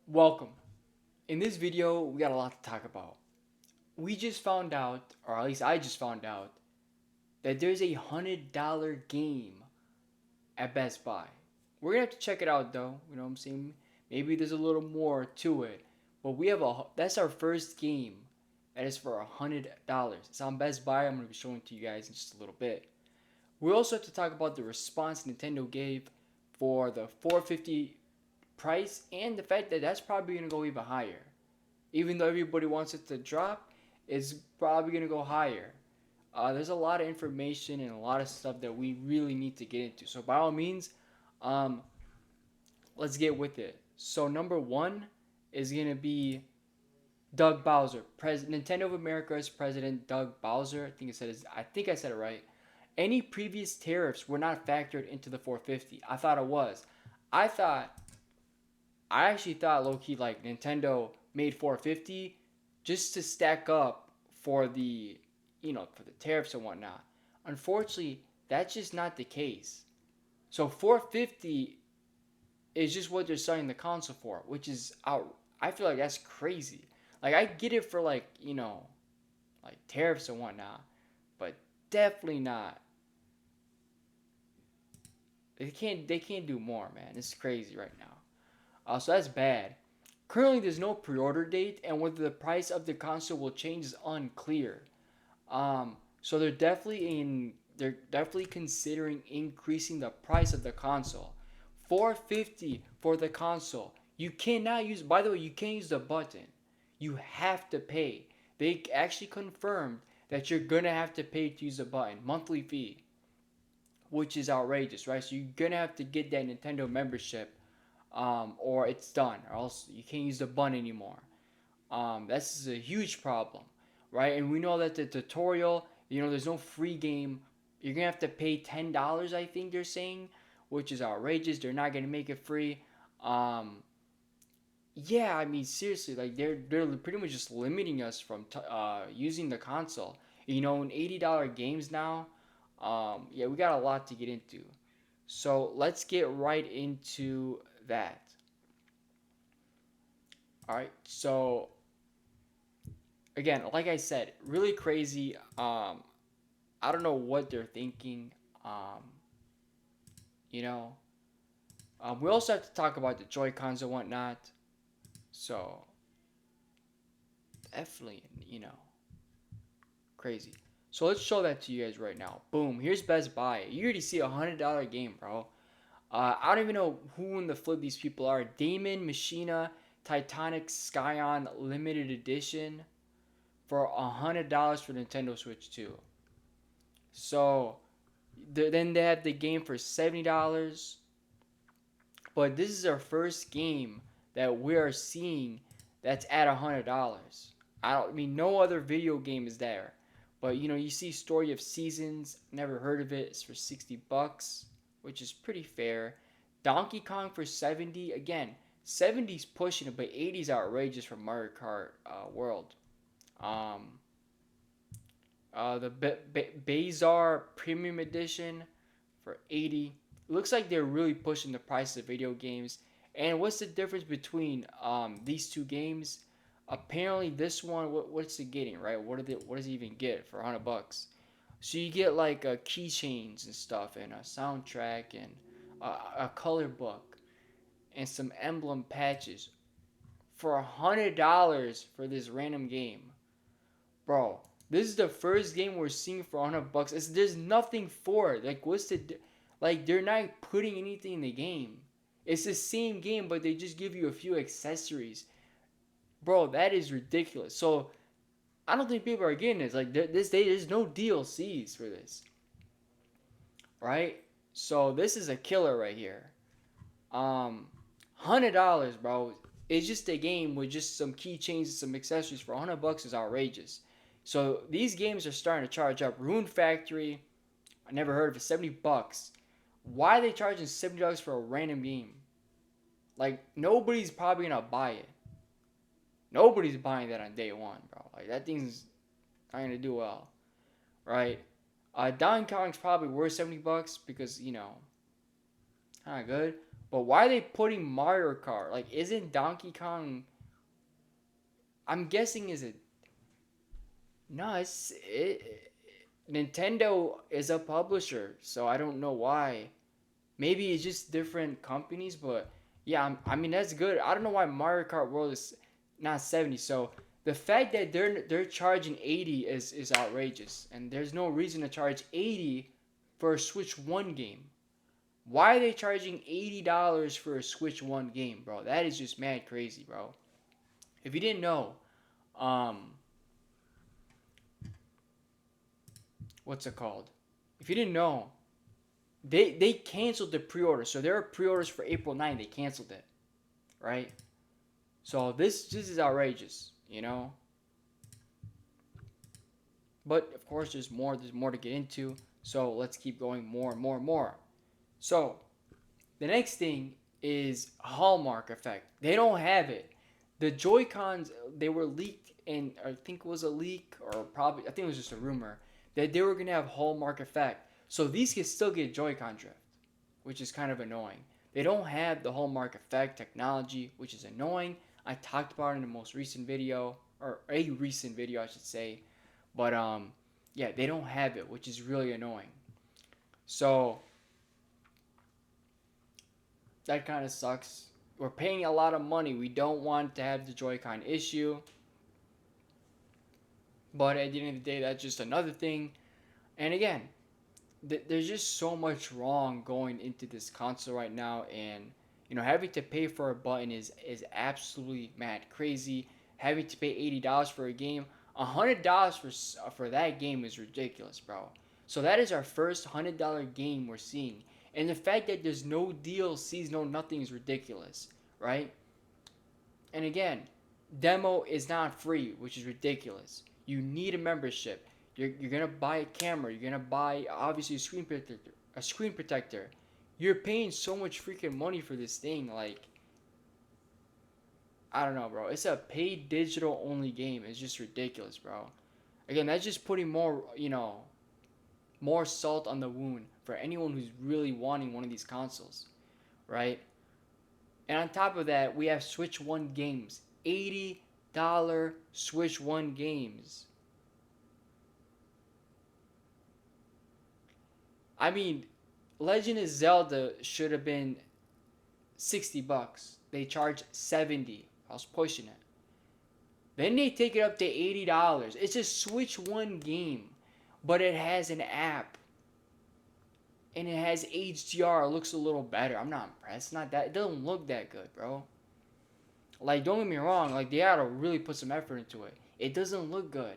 Welcome. In this video, we got a lot to talk about. We just found out, or at least I just found out, that there's a $100 game at Best Buy. We're gonna have to check it out though, you know what I'm saying? Maybe there's a little more to it. But that's our first game that is for $100. It's on Best Buy. I'm gonna be showing it to you guys in just a little bit. We also have to talk about the response Nintendo gave for the 450 price and the fact that that's probably gonna go even higher. Even though everybody wants it to drop, it's probably gonna go higher. There's a lot of information and a lot of stuff that we really need to get into. So by all means, um, let's get with it. So number one is gonna be Doug Bowser, Nintendo of America's president Doug Bowser. I think I said it right. Any previous tariffs were not factored into the 450. I thought it was. I thought I actually thought low key like Nintendo made 450 just to stack up for the tariffs and whatnot. Unfortunately, that's just not the case. So 450 is just what they're selling the console for, which is out. I feel like that's crazy. Like I get it for like tariffs and whatnot, but definitely not. They can't do more, man. It's crazy right now. So that's bad. Currently, there's no pre-order date, and whether the price of the console will change is unclear. So they're definitely considering increasing the price of the console. 450 for the console. You cannot use. By the way, you can't use the button. You have to pay. They actually confirmed that you're gonna have to pay to use the button, monthly fee, which is outrageous, right? So you're gonna have to get that Nintendo membership, or it's done, or else you can't use the button anymore. This is a huge problem, right? And we know that the tutorial, there's no free game. You're gonna have to pay $10, I think they're saying, which is outrageous. They're not gonna make it free. Um, yeah, I mean seriously, like they're pretty much just limiting us from using the console. In $80 games now, yeah, we got a lot to get into. So let's get right into that. All right, so again, like I said, really crazy. I don't know what they're thinking. Um, you know, we also have to talk about the Joy Cons and whatnot. So definitely, crazy. So let's show that to you guys right now. Boom, here's Best Buy. You already see $100 game, bro. I don't even know who in the flip these people are. Damon Machina Titanic Skyon Limited Edition for $100 for Nintendo Switch 2. So then they have the game for $70. But this is our first game that we are seeing that's at $100. I mean, no other video game is there. But you see Story of Seasons, never heard of it. It's for $60, which is pretty fair. Donkey Kong for 70. Again, 70's pushing it, but 80's outrageous for Mario Kart World. Um, the Bazar Premium Edition for 80. Looks like they're really pushing the price of video games. And what's the difference between these two games? Apparently, this one, what's it getting, right? What does it even get for $100? So you get like keychains and stuff, and a soundtrack, and a color book, and some emblem patches for $100 for this random game, bro. This is the first game we're seeing for $100. There's nothing for it. Like, like they're not putting anything in the game. It's the same game, but they just give you a few accessories, bro. That is ridiculous. So I don't think people are getting this. Like this day, there's no DLCs for this, right? So this is a killer right here. $100, bro. It's just a game with just some keychains and some accessories for $100 is outrageous. So these games are starting to charge up. Rune Factory, I never heard of it. $70. Why are they charging $70 for a random game? Like nobody's probably gonna buy it. Nobody's buying that on day one, bro. Like that thing's not gonna do well, right? Donkey Kong's probably worth $70 because kind of good. But why are they putting Mario Kart? Like, isn't Donkey Kong? I'm guessing is it? No, Nintendo is a publisher, so I don't know why. Maybe it's just different companies, but yeah, I mean that's good. I don't know why Mario Kart World is not 70. So the fact that they're charging 80 is outrageous, and there's no reason to charge 80 for a Switch One game. Why are they charging $80 for a Switch One game, bro? That is just mad crazy, bro. If you didn't know, um, what's it called? If you didn't know, they canceled the pre-order. So there are pre-orders for April 9th. They canceled it, right? So this is outrageous, you know. But of course, there's more. There's more to get into. So let's keep going more and more and more. So the next thing is Hallmark effect. They don't have it. The Joy Cons they were leaked, and I think it was a leak, or probably I think it was just a rumor that they were gonna have Hallmark effect. So these can still get Joy-Con drift, which is kind of annoying. They don't have the Hallmark effect technology, which is annoying. I talked about it in the most recent video, or a recent video, I should say. But yeah, they don't have it, which is really annoying. So that kind of sucks. We're paying a lot of money. We don't want to have the Joy-Con issue. But at the end of the day, that's just another thing. And again, there's just so much wrong going into this console right now, and having to pay for a button is absolutely mad crazy. Having to pay $80 for a game, $100 for that game is ridiculous, bro. So that is our first $100 game we're seeing, and the fact that there's no DLCs, no nothing is ridiculous, right? And again, demo is not free, which is ridiculous. You need a membership. You're gonna buy a camera. You're gonna buy obviously a screen protector. A screen protector. You're paying so much freaking money for this thing. Like, I don't know, bro. It's a paid digital only game. It's just ridiculous, bro. Again, that's just putting more salt on the wound for anyone who's really wanting one of these consoles, right? And on top of that, we have Switch One games. $80 Switch One games. I mean, Legend of Zelda should have been $60. They charge 70. I was pushing it. Then they take it up to $80. It's a Switch One game, but it has an app. And it has HDR. It looks a little better. I'm not impressed. Not that. It doesn't look that good, bro. Like, don't get me wrong. Like, they gotta really put some effort into it. It doesn't look good.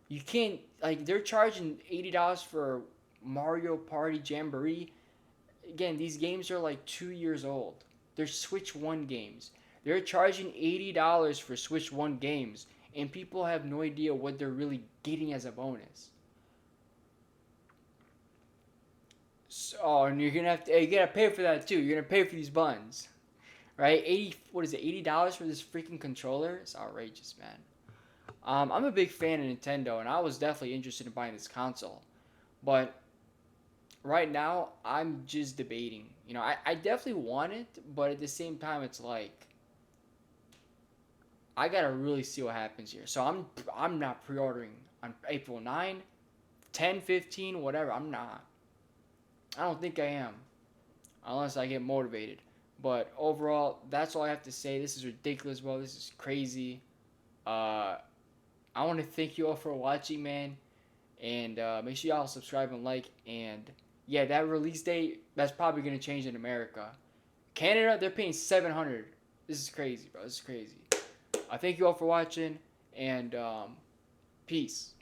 You can't, like, they're charging $80 for Mario Party Jamboree. Again, these games are like 2 years old. They're Switch One games. They're charging $80 for Switch One games, and people have no idea what they're really getting as a bonus. So, and you gotta pay for that too. You're gonna pay for these buttons, right? What is it? $80 for this freaking controller? It's outrageous, man. I'm a big fan of Nintendo, and I was definitely interested in buying this console, but right now I'm just debating. I definitely want it, but at the same time, it's like I gotta really see what happens here. So I'm not pre-ordering on April 9, 10, 15, whatever. I'm not. I don't think I am, unless I get motivated. But overall, that's all I have to say. This is ridiculous, bro. This is crazy. I want to thank you all for watching, man. And make sure y'all subscribe and like. And yeah, that release date, that's probably going to change in America. Canada, they're paying $700. This is crazy, bro. This is crazy. I thank you all for watching. And peace.